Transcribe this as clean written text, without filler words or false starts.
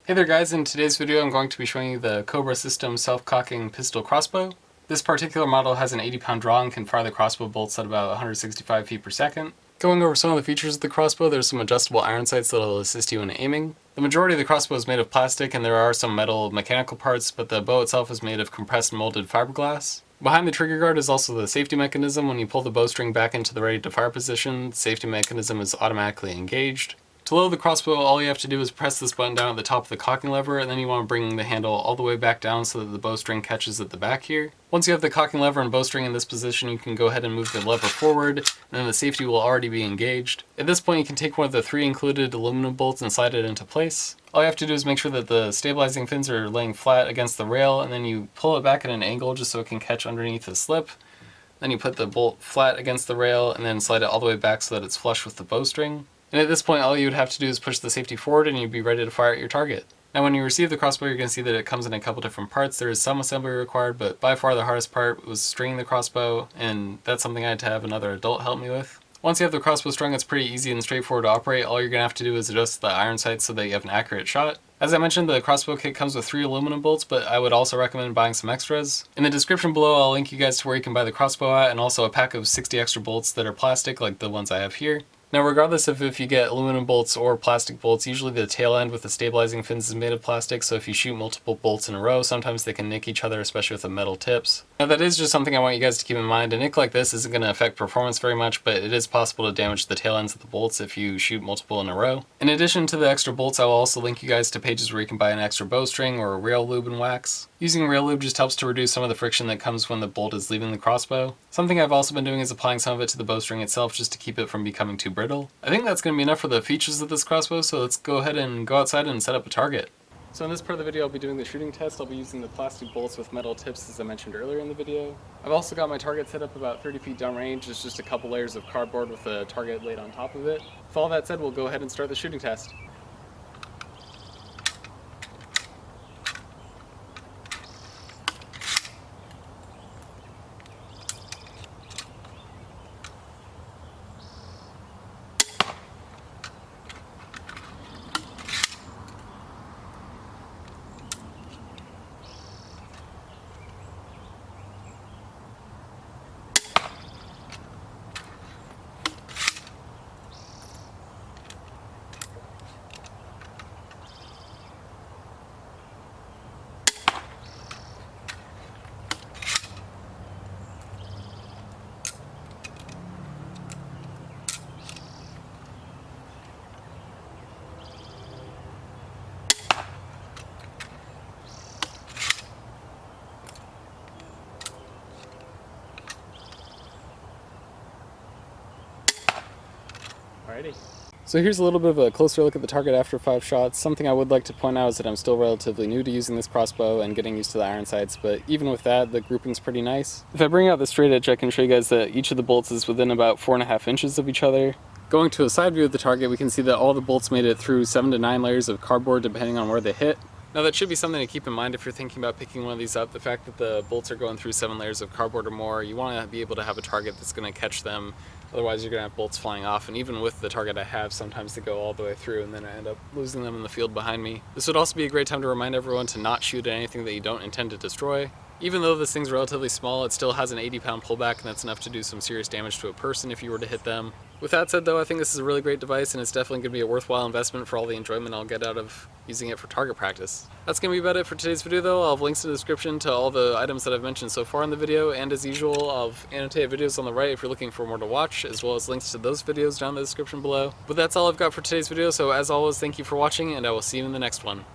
Hey there guys, in today's video I'm going to be showing you the Cobra System self-cocking pistol crossbow. This particular model has an 80-pound draw and can fire the crossbow bolts at about 165 feet per second. Going over some of the features of the crossbow, there's some adjustable iron sights that will assist you in aiming. The majority of the crossbow is made of plastic and there are some metal mechanical parts, but the bow itself is made of compressed molded fiberglass. Behind the trigger guard is also the safety mechanism. When you pull the bowstring back into the ready to fire position, the safety mechanism is automatically engaged. To load the crossbow, all you have to do is press this button down at the top of the cocking lever, and then you want to bring the handle all the way back down so that the bowstring catches at the back here. Once you have the cocking lever and bowstring in this position, you can go ahead and move the lever forward, and then the safety will already be engaged. At this point, you can take one of the 3 included aluminum bolts and slide it into place. All you have to do is make sure that the stabilizing fins are laying flat against the rail, and then you pull it back at an angle just so it can catch underneath the slip. Then you put the bolt flat against the rail, and then slide it all the way back so that it's flush with the bowstring. And at this point, all you would have to do is push the safety forward and you'd be ready to fire at your target. Now when you receive the crossbow, you're going to see that it comes in a couple different parts. There is some assembly required, but by far the hardest part was stringing the crossbow, and that's something I had to have another adult help me with. Once you have the crossbow strung, it's pretty easy and straightforward to operate. All you're going to have to do is adjust the iron sights so that you have an accurate shot. As I mentioned, the crossbow kit comes with 3 aluminum bolts, but I would also recommend buying some extras. In the description below, I'll link you guys to where you can buy the crossbow at, and also a pack of 60 extra bolts that are plastic, like the ones I have here. Now regardless of if you get aluminum bolts or plastic bolts, usually the tail end with the stabilizing fins is made of plastic, so if you shoot multiple bolts in a row, sometimes they can nick each other, especially with the metal tips. Now that is just something I want you guys to keep in mind. A nick like this isn't going to affect performance very much, but it is possible to damage the tail ends of the bolts if you shoot multiple in a row. In addition to the extra bolts, I will also link you guys to pages where you can buy an extra bowstring or a rail lube and wax. Using rail lube just helps to reduce some of the friction that comes when the bolt is leaving the crossbow. Something I've also been doing is applying some of it to the bowstring itself just to keep it from becoming too brittle. I think that's going to be enough for the features of this crossbow, so let's go ahead and go outside and set up a target. So in this part of the video I'll be doing the shooting test. I'll be using the plastic bolts with metal tips as I mentioned earlier in the video. I've also got my target set up about 30 feet downrange. It's just a couple layers of cardboard with a target laid on top of it. With all that said, we'll go ahead and start the shooting test. Alrighty. So here's a little bit of a closer look at the target after 5 shots. Something I would like to point out is that I'm still relatively new to using this crossbow and getting used to the iron sights, but even with that, the grouping's pretty nice. If I bring out the straight edge, I can show you guys that each of the bolts is within about 4.5 inches of each other. Going to a side view of the target, we can see that all the bolts made it through 7 to 9 layers of cardboard depending on where they hit. Now that should be something to keep in mind if you're thinking about picking one of these up. The fact that the bolts are going through 7 layers of cardboard or more, you want to be able to have a target that's going to catch them. Otherwise you're going to have bolts flying off, and even with the target I have, sometimes they go all the way through and then I end up losing them in the field behind me. This would also be a great time to remind everyone to not shoot at anything that you don't intend to destroy. Even though this thing's relatively small, it still has an 80-pound pullback, and that's enough to do some serious damage to a person if you were to hit them. With that said though, I think this is a really great device, and it's definitely going to be a worthwhile investment for all the enjoyment I'll get out of using it for target practice. That's going to be about it for today's video though. I'll have links in the description to all the items that I've mentioned so far in the video, and as usual, I'll have annotated videos on the right if you're looking for more to watch, as well as links to those videos down in the description below. But that's all I've got for today's video, so as always, thank you for watching, and I will see you in the next one.